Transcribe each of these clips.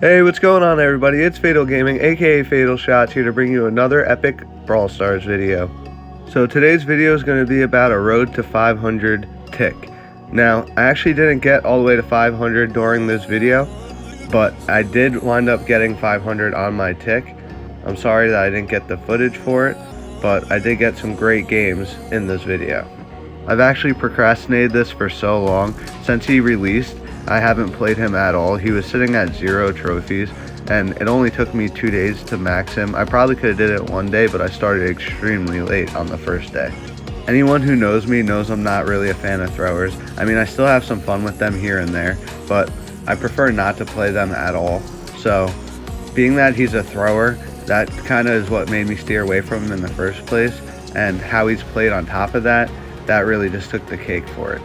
Hey, what's going on everybody? It's Fatal Gaming, aka Fatal Shots, here to bring you another epic Brawl Stars video. So today's video is going to be about a road to 500 tick. Now, I actually didn't get all the way to 500 during this video, but I did wind up getting 500 on my tick. I'm sorry that I didn't get the footage for it, but I did get some great games in this video. I've actually procrastinated this for so long. Since he released, I haven't played him at all. He was sitting at 0 trophies, and it only took me 2 days to max him. I probably could have did it one day, but I started extremely late on the first day. Anyone who knows me knows I'm not really a fan of throwers. I mean, I still have some fun with them here and there, but I prefer not to play them at all. So, being that he's a thrower, that kind of is what made me steer away from him in the first place, and how he's played on top of that, that really just took the cake for it.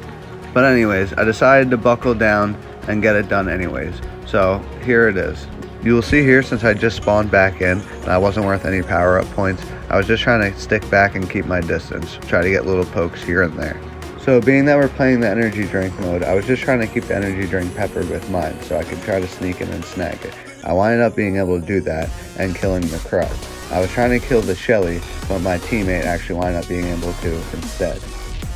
But anyways, I decided to buckle down and get it done anyways. So here it is. You will see here, since I just spawned back in and I wasn't worth any power up points, I was just trying to stick back and keep my distance, try to get little pokes here and there. So being that we're playing the energy drink mode, I was just trying to keep the energy drink peppered with mine so I could try to sneak in and snag it. I winded up being able to do that and killing the crow. I was trying to kill the Shelly, but my teammate actually wound up being able to instead.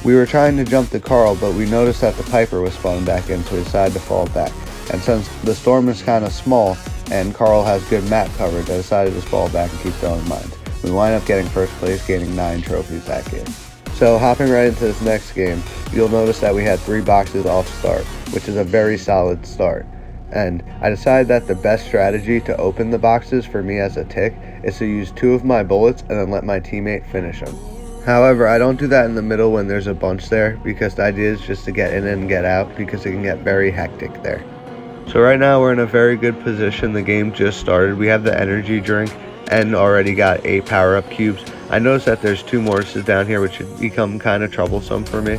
We were trying to jump to Carl, but we noticed that the Piper was spawning back in, so we decided to fall back. And since the storm is kind of small and Carl has good map coverage, I decided to fall back and keep throwing mines. We wind up getting first place, gaining 9 trophies that game. So hopping right into this next game, you'll notice that we had 3 boxes off start, which is a very solid start. And I decided that the best strategy to open the boxes for me as a tick is to use 2 of my bullets and then let my teammate finish them. However, I don't do that in the middle when there's a bunch there, because the idea is just to get in and get out, because it can get very hectic there. So right now we're in a very good position. The game just started. We have the energy drink and already got 8 power-up cubes. I noticed that there's 2 mortises down here, which should become kind of troublesome for me.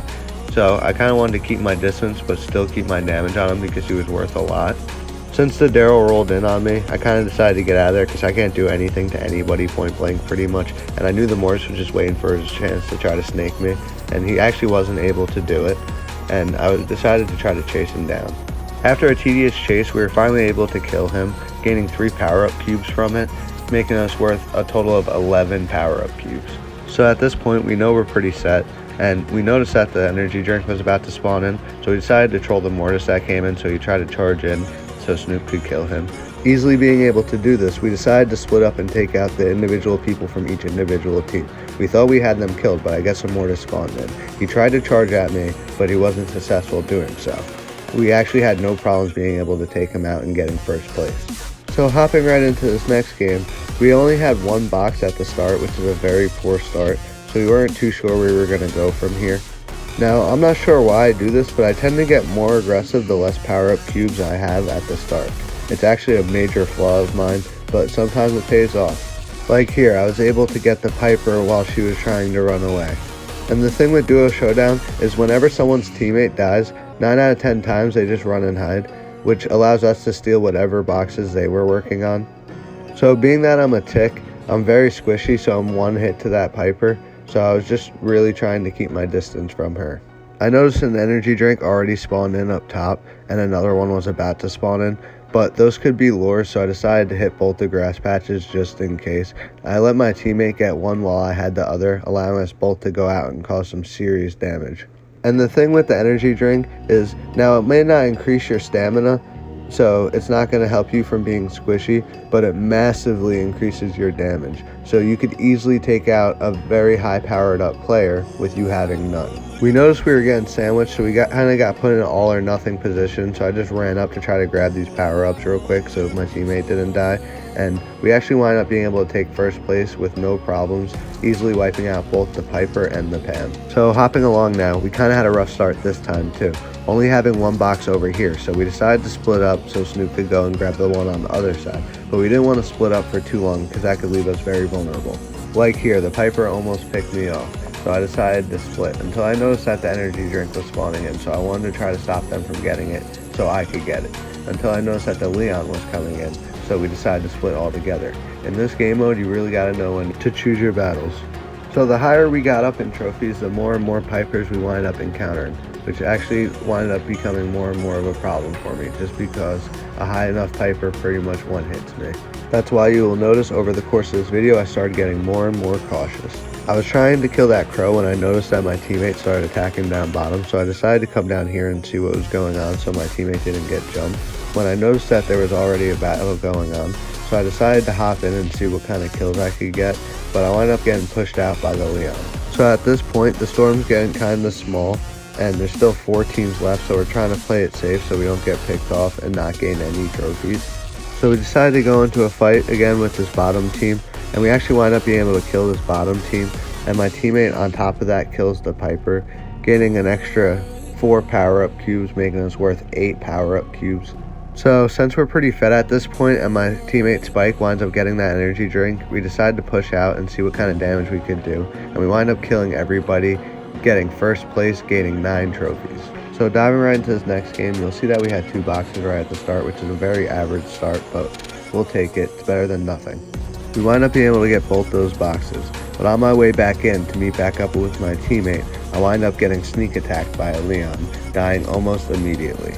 So I kind of wanted to keep my distance, but still keep my damage on him because he was worth a lot. Since the Daryl rolled in on me, I kind of decided to get out of there because I can't do anything to anybody point blank pretty much. And I knew the Mortis was just waiting for his chance to try to snake me. And he actually wasn't able to do it. And I decided to try to chase him down. After a tedious chase, we were finally able to kill him, gaining 3 power-up cubes from it, making us worth a total of 11 power-up cubes. So at this point, we know we're pretty set. And we noticed that the energy drink was about to spawn in. So we decided to troll the Mortis that came in, so he tried to charge in so Snoop could kill him. Easily being able to do this, we decided to split up and take out the individual people from each individual team. We thought we had them killed, but I guess a Mortis spawned in. He tried to charge at me, but he wasn't successful doing so. We actually had no problems being able to take him out and getting first place. So hopping right into this next game, we only had 1 box at the start, which is a very poor start, so we weren't too sure where we were going to go from here. Now, I'm not sure why I do this, but I tend to get more aggressive the less power-up cubes I have at the start. It's actually a major flaw of mine, but sometimes it pays off. Like here, I was able to get the Piper while she was trying to run away. And the thing with Duo Showdown is whenever someone's teammate dies, 9 out of 10 times they just run and hide, which allows us to steal whatever boxes they were working on. So being that I'm a tick, I'm very squishy, so I'm 1 hit to that Piper. So I was just really trying to keep my distance from her. I noticed an energy drink already spawned in up top, and another one was about to spawn in, but those could be lures, so I decided to hit both the grass patches just in case. I let my teammate get 1 while I had the other, allowing us both to go out and cause some serious damage. And the thing with the energy drink is, now it may not increase your stamina, so it's not going to help you from being squishy, but it massively increases your damage. So you could easily take out a very high powered up player with you having none. We noticed we were getting sandwiched, so we kind of got put in an all or nothing position, so I just ran up to try to grab these power ups real quick so my teammate didn't die. And we actually wound up being able to take first place with no problems, easily wiping out both the Piper and the Pam. So hopping along now, we kind of had a rough start this time too, only having 1 box over here, so we decided to split up so Snoop could go and grab the one on the other side. But we didn't want to split up for too long because that could leave us very vulnerable. Like here, the Piper almost picked me off, so I decided to split until I noticed that the energy drink was spawning in, so I wanted to try to stop them from getting it so I could get it, until I noticed that the Leon was coming in, so we decided to split all together. In this game mode, you really got to know when to choose your battles. So the higher we got up in trophies, the more and more Pipers we wind up encountering. which actually wound up becoming more and more of a problem for me, just because a high enough Piper pretty much one-hits me. That's why you will notice over the course of this video I started getting more and more cautious. I was trying to kill that crow when I noticed that my teammate started attacking down bottom, so I decided to come down here and see what was going on so my teammate didn't get jumped. When I noticed that there was already a battle going on, so I decided to hop in and see what kind of kills I could get, but I wound up getting pushed out by the Leon. So at this point, the storm's getting kind of small, and there's still 4 teams left, so we're trying to play it safe so we don't get picked off and not gain any trophies. So we decided to go into a fight again with this bottom team, and we actually wind up being able to kill this bottom team, and my teammate on top of that kills the Piper, gaining an extra 4 power-up cubes, making us worth 8 power-up cubes. So since we're pretty fed at this point and my teammate Spike winds up getting that energy drink, we decided to push out and see what kind of damage we could do, and we wind up killing everybody, getting first place, gaining 9 trophies. So diving right into this next game, you'll see that we had 2 boxes right at the start, which is a very average start, but we'll take it. It's better than nothing. We wind up being able to get both those boxes, but on my way back in to meet back up with my teammate, I wind up getting sneak attacked by a Leon, dying almost immediately.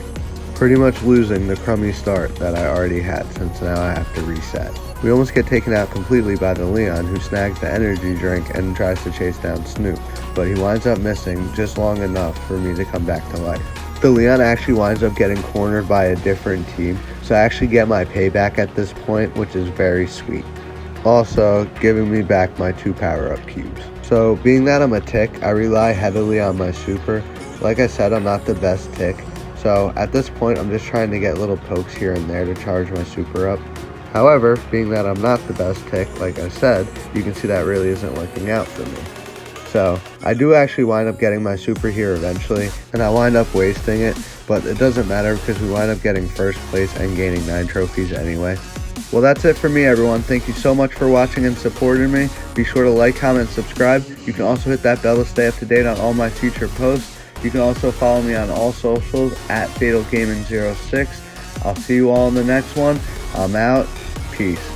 Pretty much losing the crummy start that I already had, since now I have to reset. We almost get taken out completely by the Leon, who snags the energy drink and tries to chase down Snoop, but he winds up missing just long enough for me to come back to life. The Leon actually winds up getting cornered by a different team, so I actually get my payback at this point, which is very sweet. Also giving me back my 2 power-up cubes. So being that I'm a tick, I rely heavily on my super. Like I said, I'm not the best tick, so at this point I'm just trying to get little pokes here and there to charge my super up. However, being that I'm not the best tick, like I said, you can see that really isn't working out for me. So I do actually wind up getting my super here eventually, and I wind up wasting it, but it doesn't matter because we wind up getting first place and gaining 9 trophies anyway. Well, that's it for me, everyone. Thank you so much for watching and supporting me. Be sure to like, comment, subscribe. You can also hit that bell to stay up to date on all my future posts. You can also follow me on all socials at FatalGaming06. I'll see you all in the next one. I'm out. Peace.